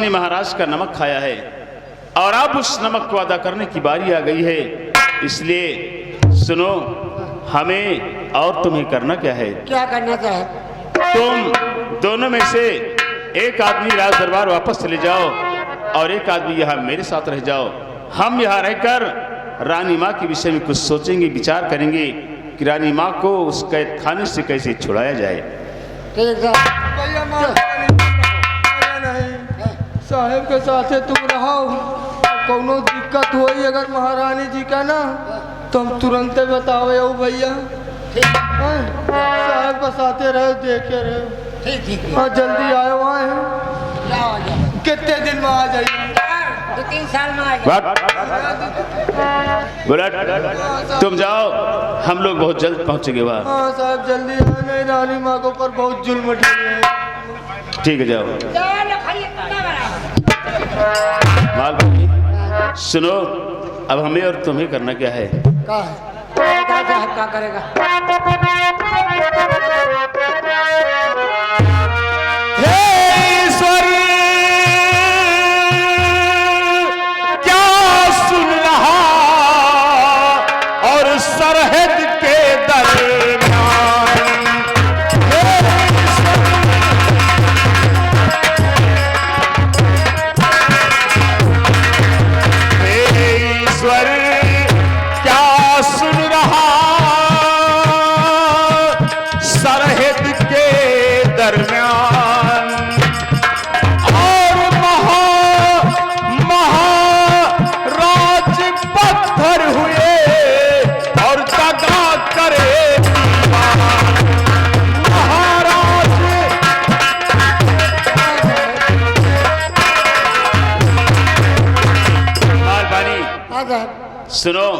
ने महाराज का नमक खाया है और अब उस नमक को अदा करने की बारी आ गई है। इसलिए सुनो, हमें और तुम्हें करना क्या है? क्या करना चाहे? तुम दोनों में से एक आदमी राज दरबार वापस चले जाओ और एक आदमी यहाँ मेरे साथ रह जाओ। हम यहाँ रहकर रानी माँ के विषय में कुछ सोचेंगे, विचार करेंगे कि रानी माँ को उस कैद खाने से कैसे छुड़ाया जाए। ठीक है। साहेब के साथ तुम रहो, कोनो दिक्कत हुई अगर महारानी जी का ना तो हम तुरंत बतावे हो भैया। साहेब के साथ रहो, देखे रहो। ठीक हाँ जल्दी आयो आए। कितने दिन में आ जाइए? 2-3 साल में आ जाए। बुलेट तुम जाओ, हम लोग बहुत जल्द पहुँचेंगे वहाँ। हाँ साहब जल्दी आए, नहीं रानी माँ के ऊपर बहुत जुल्म ढेर है। ठीक है जाओ। माल भाई सुनो, अब हमें और तुम्हें करना क्या है? क्या करेगा? हे ईश्वर, क्या सुन रहा और सरहद के दरमियान। सुनो,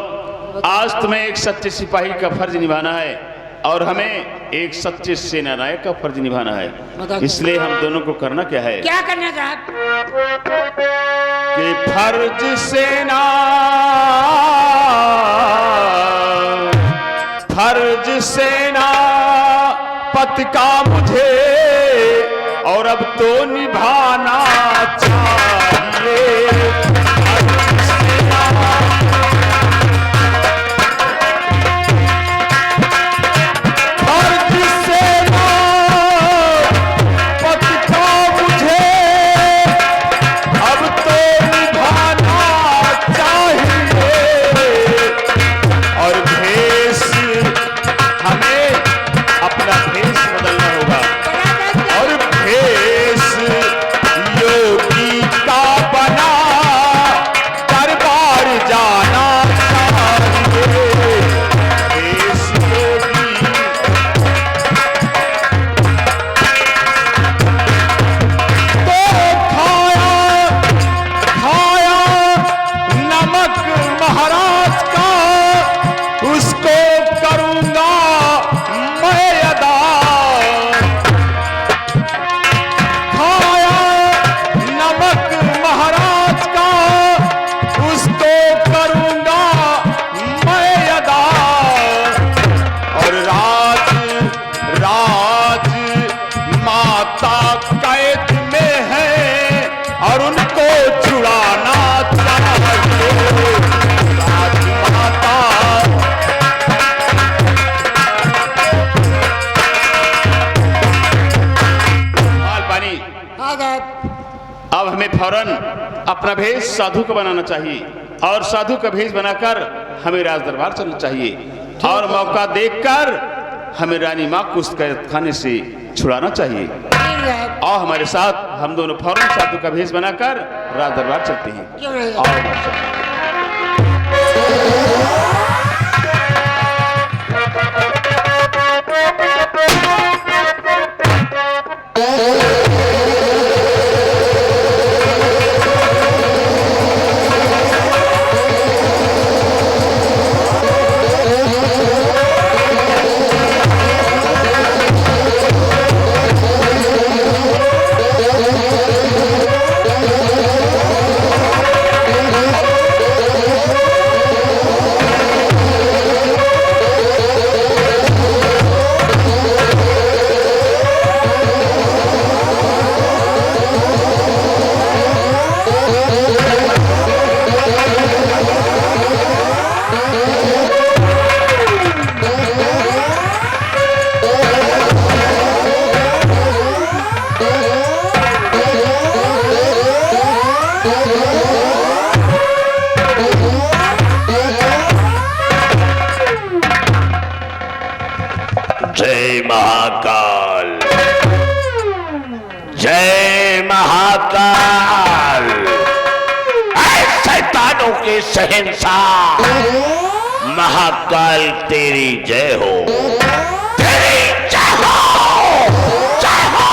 आज तुम्हें एक सच्चे सिपाही का फर्ज निभाना है और हमें एक सच्चे सेनानायक का फर्ज निभाना है। इसलिए हम दोनों को करना क्या है? क्या करना चाहे? कि फर्ज सेना पति का मुझे और अब तो निभाना चाहिए। अब हमें फौरन अपना भेष साधु का बनाना चाहिए और साधु का भेष बनाकर हमें राज दरबार चलना चाहिए और मौका देखकर हमें रानी माँ को उस कैद खाने से छुड़ाना चाहिए। और हमारे साथ हम दोनों फौरन साधु का भेष बनाकर राज दरबार चलते हैं। और महाकाल, ऐ शैतानों के शहंशाह, महाकाल तेरी जय हो, तेरी जय हो, जय हो।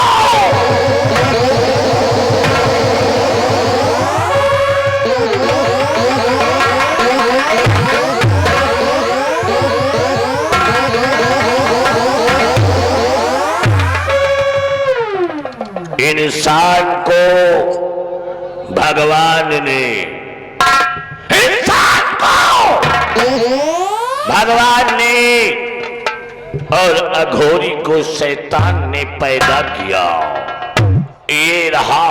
इंसान को भगवान ने, इंसान को भगवान ने और अघोरी को शैतान ने पैदा किया। ये रहा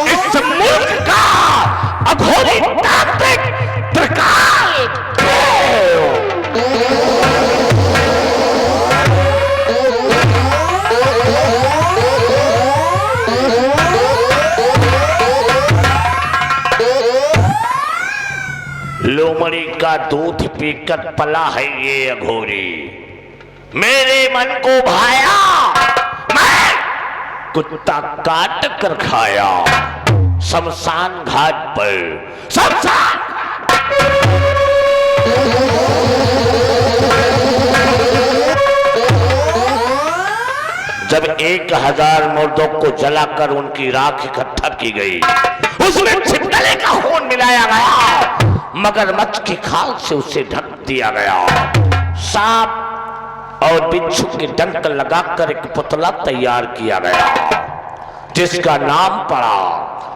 इस मुल्क का अघोरी तांत्रिक त्रिकाल। लोमड़ी का दूध पीकर पला है ये अघोरी, मेरे मन को भाया, मैं कुत्ता काट कर खाया। शमशान घाट पर, शमशान जब 1000 मुर्दों को जलाकर उनकी राख इकट्ठा की गई, उसमें छिपकली का खून मिलाया गया, मगरमच्छ की खाल से उसे ढक दिया गया, सांप और बिच्छू के डंक लगाकर एक पुतला तैयार किया गया, जिसका नाम पड़ा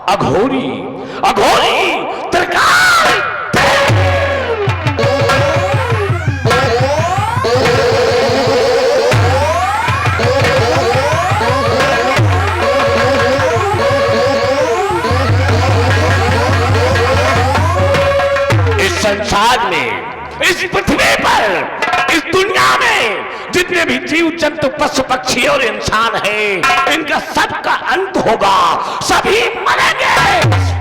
अघोरी, अघोरी त्रिकाल। संसार में, इस पृथ्वी पर, इस दुनिया में जितने भी जीव जंतु पशु पक्षी और इंसान हैं, इनका सबका अंत होगा, सभी मरेंगे,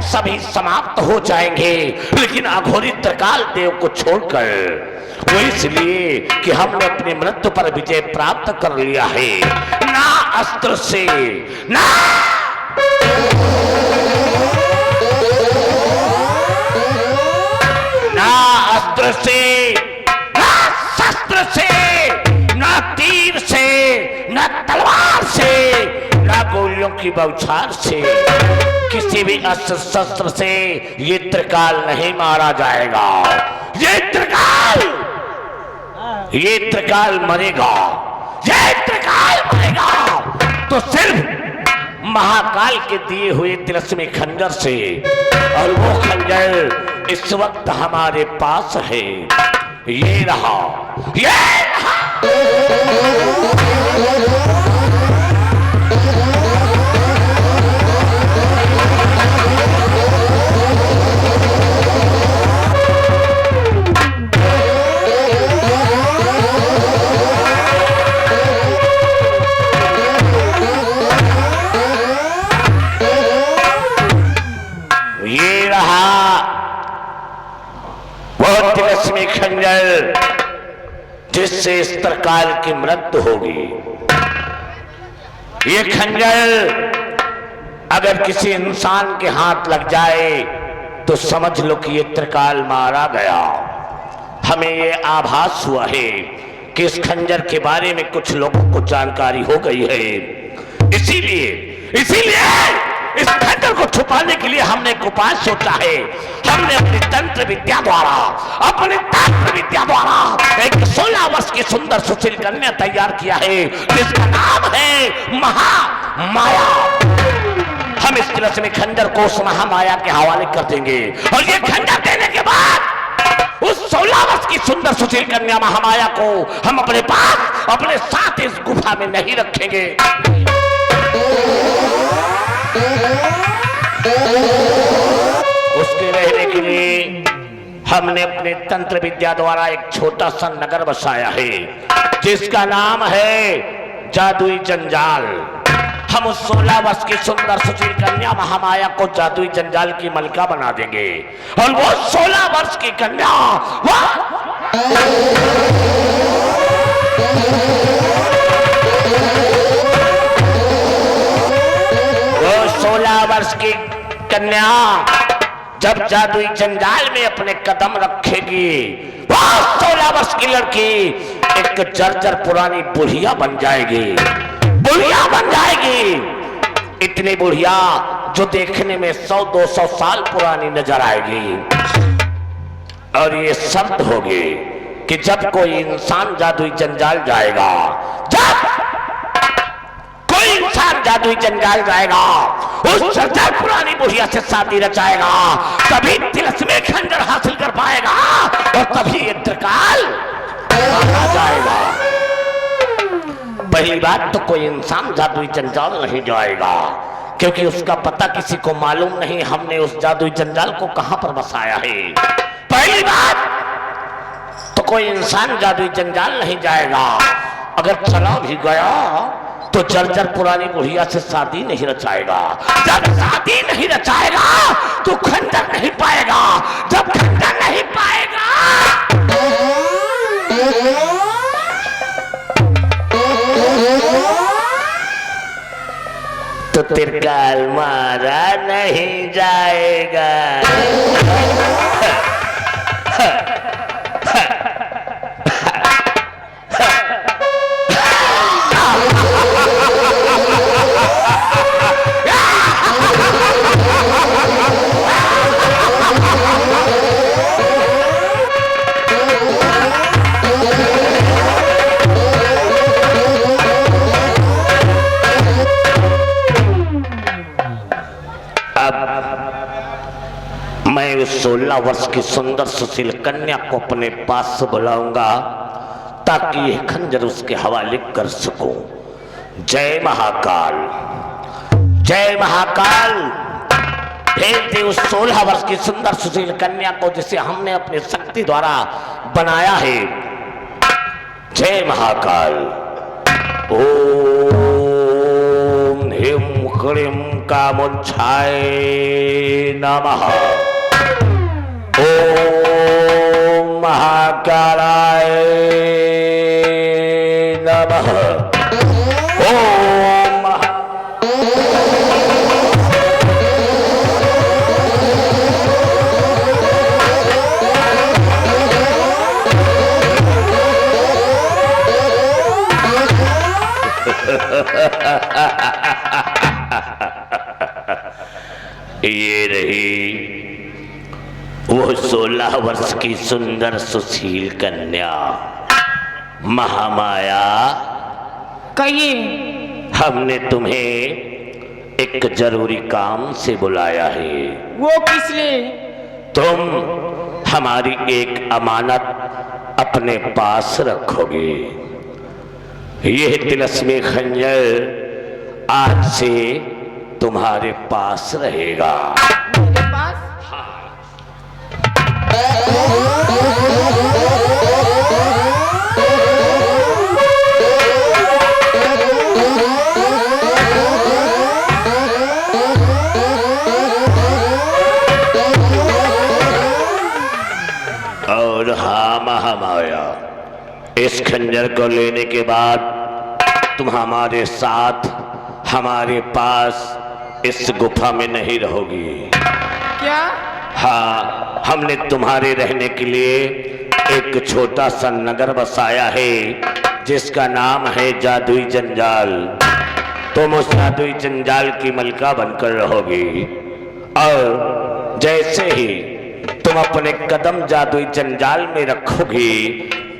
सभी समाप्त हो जाएंगे, लेकिन अघोरी त्रिकाल देव को छोड़कर। वो इसलिए कि हमने अपनी मृत्यु पर विजय प्राप्त कर लिया है, ना अस्त्र से, ना अस्त्र से, ना शस्त्र से, ना तीर से, ना तलवार से, ना गोलियों की बौछार से, किसी भी अस्त्र शस्त्र से ये त्रिकाल नहीं मारा जाएगा। ये त्रिकाल मरेगा, ये त्रिकाल मरेगा तो सिर्फ महाकाल के दिए हुए तिलस्मी खंजर से, और वो खंजर इस वक्त हमारे पास है। ये रहा, ये रहा। ये रहा वो तिलस्मी खंजर जिससे इस त्रिकाल की मृत्यु होगी। ये खंजर अगर किसी इंसान के हाथ लग जाए तो समझ लो कि ये त्रिकाल मारा गया। हमें ये आभास हुआ है कि इस खंजर के बारे में कुछ लोगों को जानकारी हो गई है, इसीलिए इस खंजर को छुपाने के लिए हमने एक उपाय सोचा है। हमने अपनी तंत्र विद्या द्वारा एक 16 वर्ष की सुंदर सुशील कन्या तैयार किया है, जिसका नाम है महामाया। हम इस तिलस्मी खंजर को उस महामाया के हवाले कर देंगे, और ये खंजर देने के बाद उस 16 वर्ष की सुंदर सुशील कन्या महामाया को हम अपने पास, अपने साथ इस गुफा में नहीं रखेंगे। उसके रहने के लिए हमने अपने तंत्र विद्या द्वारा एक छोटा सा नगर बसाया है, जिसका नाम है जादुई जंजाल। हम उस 16 वर्ष की सुंदर सुशील कन्या महामाया को जादुई जंजाल की मलिका बना देंगे, और वो 16 वर्ष की कन्या 16 वर्ष की कन्या जब जादुई जंजाल में अपने कदम रखेगी, वह 16 वर्ष की लड़की एक जर्जर पुरानी बुढ़िया बन जाएगी। बुढ़िया बन जाएगी, इतनी बुढ़िया जो देखने में 100-200 साल पुरानी नजर आएगी। और ये शर्त होगी कि जब कोई इंसान जादुई जंजाल जाएगा, जब कोई इंसान जादुई जंजाल जाएगा, उस जर्जर पुरानी बुढ़िया से शादी रचाएगा, तभी तिलस्मी खंजर हासिल कर पाएगा और तभी इंतकाल आ जाएगा। पहली बात तो कोई इंसान जादुई जंजाल नहीं जाएगा, क्योंकि उसका पता किसी को मालूम नहीं हमने उस जादुई जंजाल को कहां पर बसाया है। पहली बात तो कोई इंसान जादुई जंजाल नहीं जाएगा, अगर चला भी गया तो जर्जर पुरानी बुढ़िया से शादी नहीं रचाएगा। जब शादी नहीं रचाएगा तो खंजर नहीं पाएगा, जब खंजर नहीं पाएगा तो तिरकाल मारा नहीं जाएगा। मैं उस 16 वर्ष की सुंदर सुशील कन्या को अपने पास बुलाऊंगा ताकि यह खंजर उसके हवाले कर सकूं। जय महाकाल, जय महाकाल। भेज दे उस 16 वर्ष की सुंदर सुशील कन्या को जिसे हमने अपनी शक्ति द्वारा बनाया है। जय महाकाल। ओम ह्रीं क्लीं कामुच्छाय नमः। ओम महाकालाय नमः। ओम ये रही वो 16 वर्ष की सुंदर सुशील कन्या महामाया। कहिए। हमने तुम्हें एक जरूरी काम से बुलाया है। वो किस लिए? तुम हमारी एक अमानत अपने पास रखोगे। यह तिलस्मी खंजर आज से तुम्हारे पास रहेगा। मेरे पास? और हाँ महामाया, इस खंजर को लेने के बाद तुम हमारे साथ हमारे पास इस गुफा में नहीं रहोगी। क्या? हाँ, हमने तुम्हारे रहने के लिए एक छोटा सा नगर बसाया है जिसका नाम है जादुई जंजाल। तुम उस जादुई जंजाल की मलका बनकर रहोगी और जैसे ही तुम अपने कदम जादुई जंजाल में रखोगी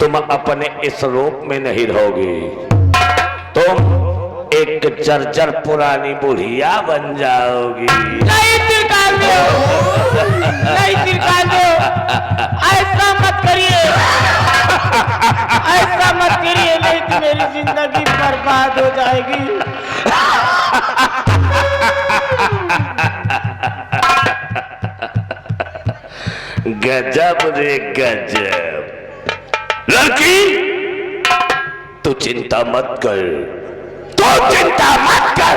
तुम अपने इस रूप में नहीं रहोगी, तुम एक जर्जर पुरानी बुढ़िया बन जाओगी। नहीं तिरकाल दो, नहीं तिरकाल दो, ऐसा मत करिए, ऐसा मत करिए, नहीं तो मेरी जिंदगी बर्बाद हो जाएगी। गजब रे गजब। लड़की तू चिंता मत कर, तू चिंता मत कर,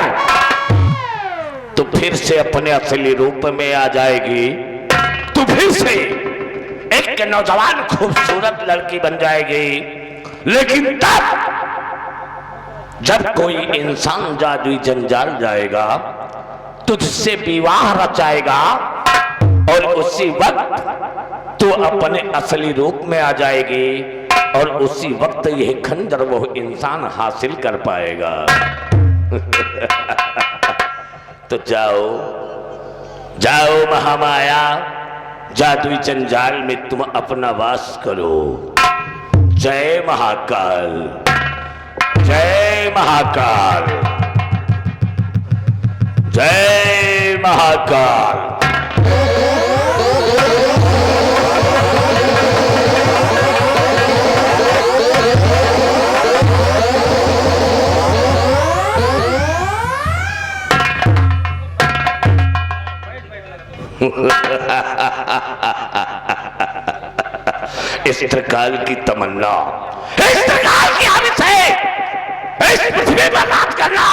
तू फिर से अपने असली रूप में आ जाएगी। तू फिर से एक नौजवान खूबसूरत लड़की बन जाएगी, लेकिन तब जब कोई इंसान जादुई जंजाल जाएगा तुझसे विवाह रचाएगा और उसी वक्त तू अपने असली रूप में आ जाएगी और उसी वक्त यह खंजर वो इंसान हासिल कर पाएगा। तो जाओ जाओ महामाया, जादुई जंजाल में तुम अपना वास करो। जय महाकाल, जय महाकाल, जय महाकाल। इस त्रिकाल की तमन्ना, इस त्रिकाल की आमिष है, इस पृथ्वी पर राज करना,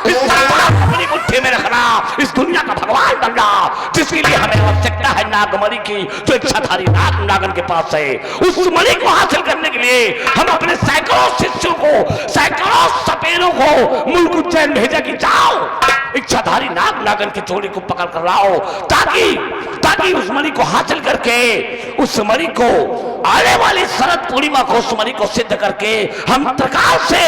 इस संसार को अपनी मुट्ठी में रखना, इस दुनिया का भगवान बनना, जिसके लिए हमें आवश्यकता है नागमणि की, जो इच्छाधारी नाग नागन के पास है। उस मणि को हासिल करने के लिए हम अपने सैकड़ों शिष्यों को, सैकड़ों सपेरों को मुल्क उज्जैन भेजा कि जाओ इच्छाधारी नाग नागन के जोड़े को पकड़ कर लाओ, ताकि उस मणि को हासिल करके, उस मणि को आने वाली शरद पूर्णिमा को उस मणि को सिद्ध करके हम त्रिकाल से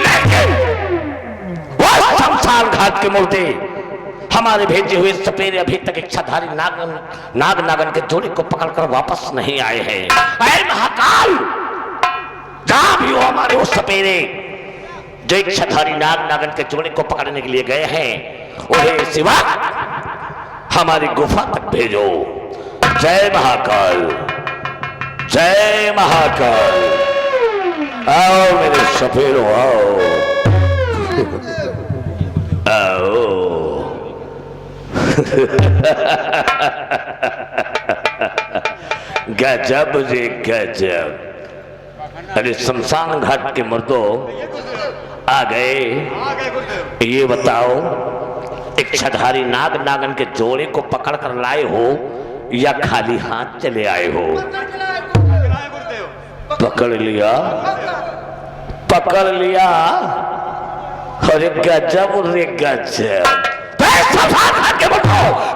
लेकिन वो शमशान घाट के मुर्दे हमारे भेजे हुए सपेरे अभी तक इच्छाधारी नाग नागन के जोड़े को पकड़कर वापस नहीं आए हैं। ऐ महाकाल, जहां भी हो हमारे वो सपेरे जो इच्छाधारी नाग नागन के जोड़े को पकड़ने के लिए गए हैं, उन्हें सिवा हमारी गुफा तक भेजो। जय महाकाल, जय महाकाल। आओ मेरे सपेरों, आओ आओ। गजब रे गजब। अरे शमशान घाट के मर्दों आ गए। ये बताओ, इच्छाधारी नाग नागन के जोड़े को पकड़ कर लाए हो या खाली हाथ चले आए हो? पकड़ लिया, पकड़ लिया। अरे गजब रे गजब।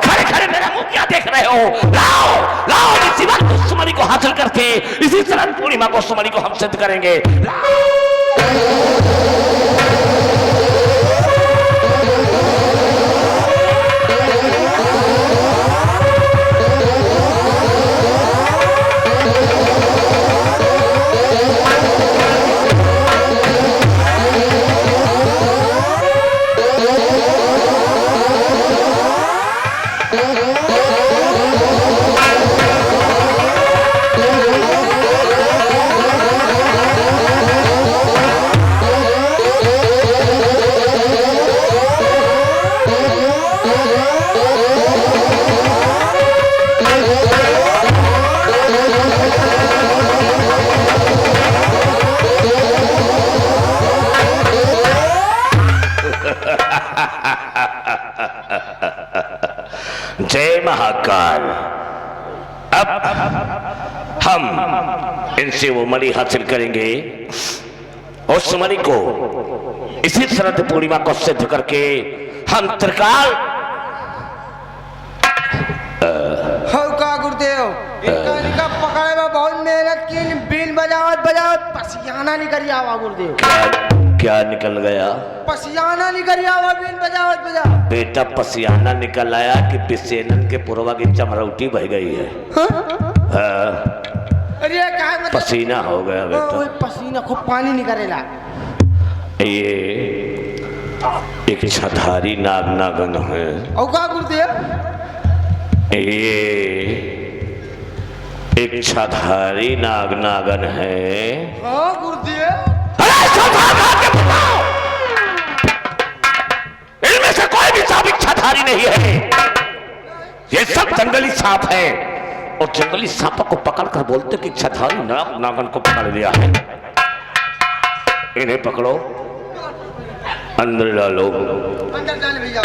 खड़े खड़े मेरा मुंह क्या देख रहे हो? लाओ लाओ, इसी वक्त उस मणि को हासिल करके इसी शरद पूर्णिमा को उस मणि को हम सिद्ध करेंगे। जय महाकाल। अब हम इनसे वो मणि हासिल करेंगे। उस मणि को इसी शरद पूर्णिमा को सिद्ध करके हम त्रिकाल का गुरुदेव, इनका पकड़े में बहुत मेहनत की, बीन बजावत पसियाना निकल आवा गुरुदेव। क्या निकल गया? पसियाना निकल आवा, बीन बजावत बेटा पसियाना निकल आया कि पिसेनन के पुरवा की चमरौटी बह गई है? हाँ। अरे क्या मतलब? पसीना हो गया बेटा। पसीना खूब पानी निकलेला। ये एक इच्छाधारी नाग नागन है। और का गुरुदेव? ये एक इच्छाधारी नाग नागन है। हाँ गुरुदेव। इनमें से कोई भी सांप इच्छाधारी नहीं है। ये सब जंगली सांप है और जंगली सांप को पकड़कर बोलते कि इच्छाधारी नाग नागन को पकड़ लिया है। इन्हें पकड़ो, अंदर डालो,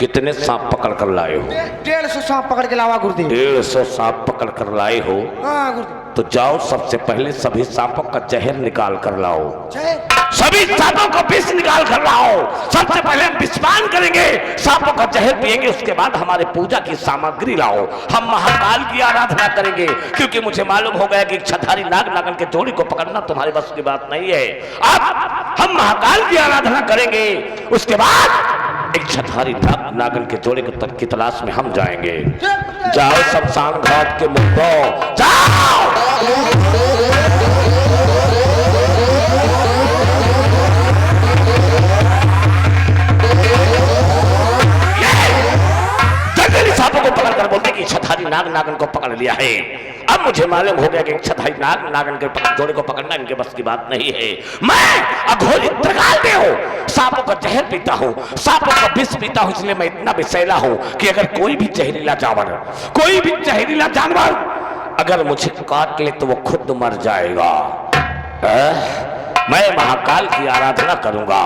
कितने सांप पकड़ कर लाए हो? 150 सांप पकड़ के लावा गुरुदेव। 150 सांप पकड़ कर लाए हो? हाँ गुरुदेव। तो जाओ सबसे पहले सभी सांपों का जहर निकाल कर लाओ। जय सभी सांपों का विष निकाल कर लाओ। सबसे पहले हम विषपान करेंगे, सांपों का जहर पिएंगे, उसके बाद हमारे पूजा की सामग्री लाओ। हम महाकाल की आराधना करेंगे, क्योंकि मुझे मालूम हो गया कि छठारी नाग नागन के जोड़ी को पकड़ना तुम्हारे बस की बात नहीं है। अब हम महाकाल की आराधना करेंगे, उसके बाद एक छठारी नाग नागन के जोड़े की तलाश में हम जाएंगे। जाओ शमशान घाट के मुद्दों, जाओ। सांपों को पकड़कर बोलते कि छठारी नाग नागन को पकड़ लिया है। अब मुझे मालूम हो गया कि छठारी नाग नागन के जोड़े को पकड़ना इनके बस की बात नहीं है। मैं अघोरी त्रिकाल में हूँ, सांपों का जहर पीता हूँ, सांपों का विष पीता हूँ, इसलिए मैं इतना विषैला हूँ कि अगर कोई भी जहरीला जानवर अगर मुझे काट ले तो वो खुद मर जाएगा। मैं महाकाल की आराधना करूंगा।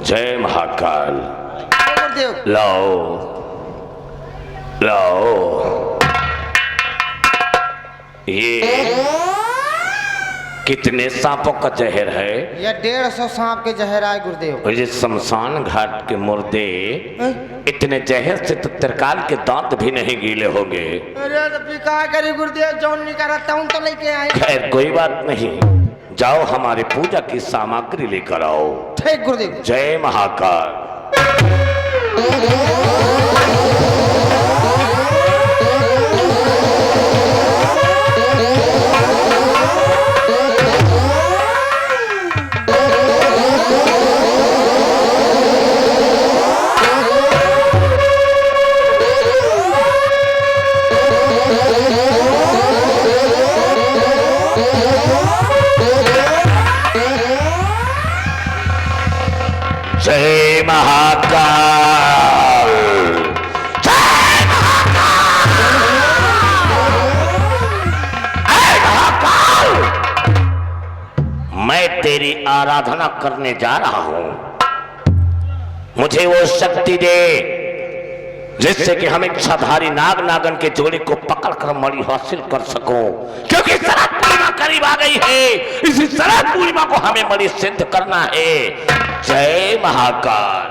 जय महाकाल। लाओ लाओ, ये कितने सांपों का जहर है? ये 150 सांप के जहर आए गुरुदेव। और ये शमशान घाट के मुर्दे इतने जहर से तो त्रिकाल के दांत भी नहीं गीले होंगे। अरे तो क्या करी गुरुदेव, जौन नहीं करता हूं तो लेके आए। खैर कोई बात नहीं, जाओ हमारी पूजा की सामग्री लेकर आओ। ठीक गुरुदेव। जय महाकाल। जय महाकाल। जय महाकाल। मैं तेरी आराधना करने जा रहा हूं, मुझे वो शक्ति दे जिससे कि हम इच्छाधारी नाग नागन के जोड़े को पकड़कर मणि हासिल कर सकूं, क्योंकि शरद पूर्णिमा करीब आ गई है। इसी शरद पूर्णिमा को हमें मणि सिद्ध करना है। जय महाकाल।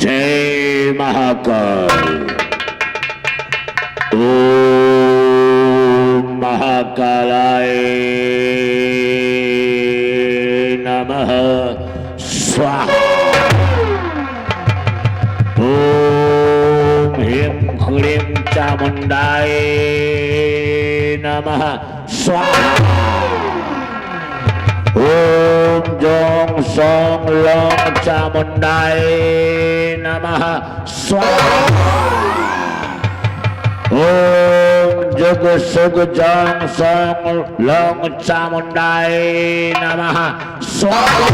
जय महाकाल। ओम महाकालाय नमः स्वाहा। ओम ह्रीं क्लीं चामुंडाय नमः स्वाहा। ओम जों सों लों चामुंडाय नमः स्वाहा। ओम जुग सुग जों सों लों चामुंडाय नमः स्वाहा।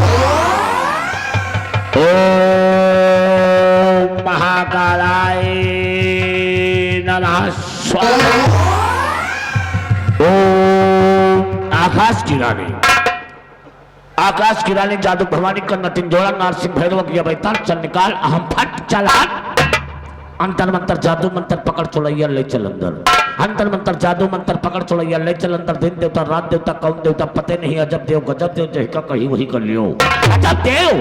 ओम महाकालाय नमः स्वाहा। ओम आकाश की रानी, आकाश की रानी जादू भवानी कन्या तिंजोड़ा नारसिंह भैरव की अवतार चल निकाल अहम फट चल अंतर मंतर जादू मंत्र पकड़ चलैया ले चल अंदर। अंतर मंतर जादू मंतर पकड़ चढ़ैया ले चल अंतर दिन देवता रात देवता कौन देवता पते नहीं अजब देव गजब देव जहिका कहीं वही कर लियो गजब देव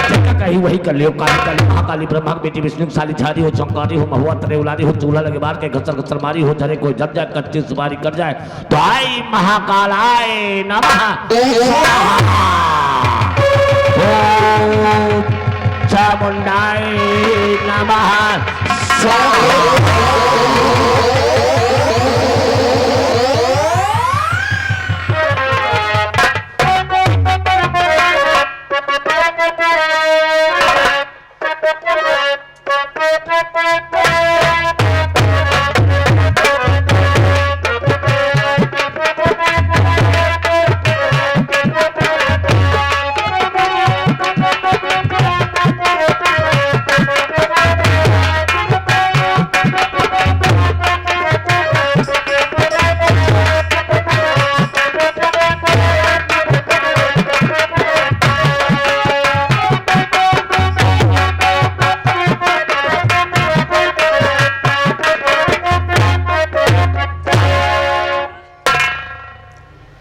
जहिका कहीं वही कर लियो काली काली महाकाली ब्रह्मा बेटी विष्णु साली झारी हो चंकारी हो महुआ तरे उलारी हो चूल्हा लगे बार के घसर घसर मारी हो झरे कोई जब जाए कच्ची सुपारी कर जाए तो आई महाकालाय नमः ओम चामुंडाय नमः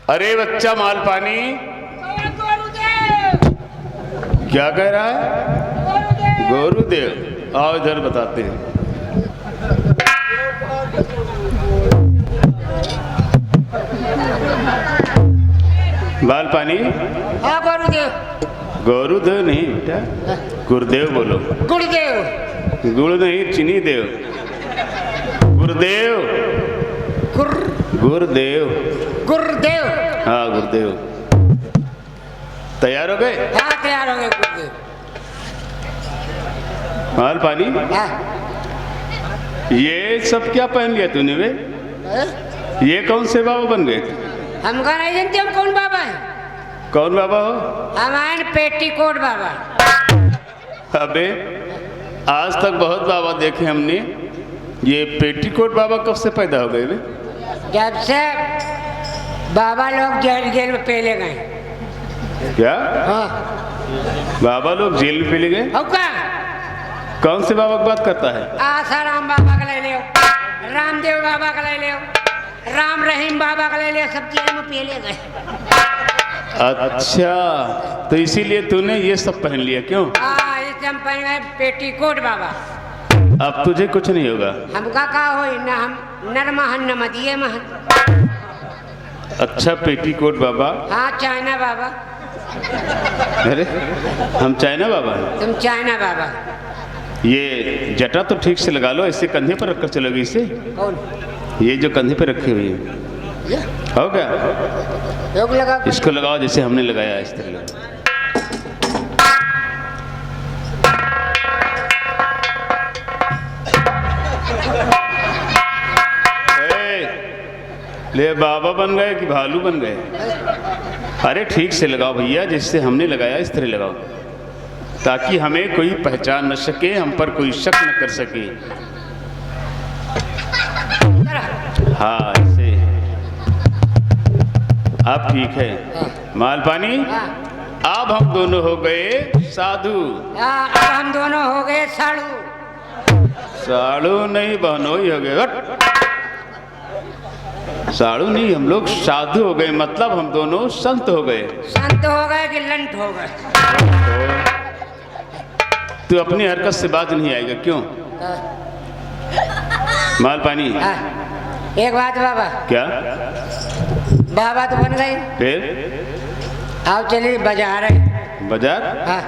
अरे बच्चा माल पानी क्या कह रहा है? गुरुदेव आओ इधर बताते हैं। बाल पानी हाँ गुरुदेव। गुरुदेव नहीं बेटा, गुरुदेव बोलो। गुरुदेव। गुरु नहीं चीनी देव। गुरुदेव। गुरुदेव। गुरुदेव। हाँ गुरुदेव। तैयार हो गए? हाँ तैयार हो गए गुरुदेव। माल पानी हाँ। ये सब क्या पहन लिया तूने वे? ये कौन से बाबा बन गए? हमका नहीं जानते हम कौन बाबा है। कौन बाबा हो? हमारे पेटीकोट बाबा। अबे आज तक बहुत बाबा देखे हमने, ये पेटीकोट बाबा कब से पैदा हो गए वे? जब से बाबा लोग जेल में पेले गए। क्या? हाँ। बाबा लोग जेल में पेले गए? और क्या? कौन से बाबा की बात करता है? आसाराम बाबा का ले लियो, रामदेव बाबा का ले लियो, राम रहीम बाबा का ले लियो, सब जेल में पेले गए। अच्छा, तो इसीलिए तूने ये सब पहन लिया क्यों? हाँ इसे हम पहन गए पेटीकोट बाबा। अब तुझे कुछ नहीं होगा। हमका का हो न हम नर महन न मदिये महन। अच्छा पेटीकोट बाबा। हाँ चाइना बाबा। अरे हम चाइना बाबा हैं। तुम चाइना बाबा। ये जटा तो ठीक से लगा लो, ऐसे कंधे पर रखकर चलोगे इसे? कौन? ये जो कंधे पर रखी हुई है हो क्या? योग लगा। इसको लगाओ जैसे हमने लगाया इस तरह। ले बाबा बन गए कि भालू बन गए? अरे ठीक से लगाओ भैया, जिससे हमने लगाया इस तरह लगाओ, ताकि हमें कोई पहचान न सके, हम पर कोई शक न कर सके। हाँ ऐसे। अब ठीक है। माल पानी अब हम दोनों हो गए साधु। अब हम दोनों हो गए साड़ू। साड़ू नहीं बहनों ही हो गए। साड़ू नहीं, हम लोग साधु हो गए, मतलब हम दोनों संत हो गए। संत हो गए कि लंट हो गए? तू अपनी हरकत से बात नहीं आएगा क्यों? माल पानी एक बात बाबा। क्या? बाबा तो बन गए, फिर आओ चलिए बाजार है। बाजार? हाँ।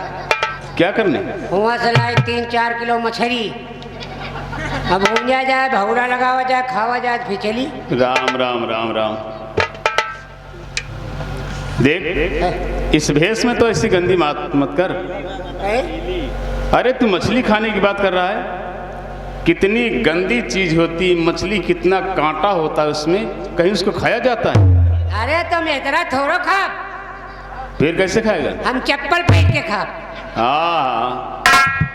क्या करने? वहाँ से लाई 3-4 किलो मछली, अब भूंजा जाए, भौरा लगावा जाए, खावा जाए, फिर चली। राम राम राम राम। देख इस भेष में तो ऐसी गंदी बात मत कर। अरे तू मछली खाने की बात कर रहा है? कितनी गंदी चीज होती मछली, कितना कांटा होता है उसमें, कहीं उसको खाया जाता है? अरे तुम इतना थोड़ा खा, फिर कैसे खाएगा? हम चप्पल पहन के खा। हाँ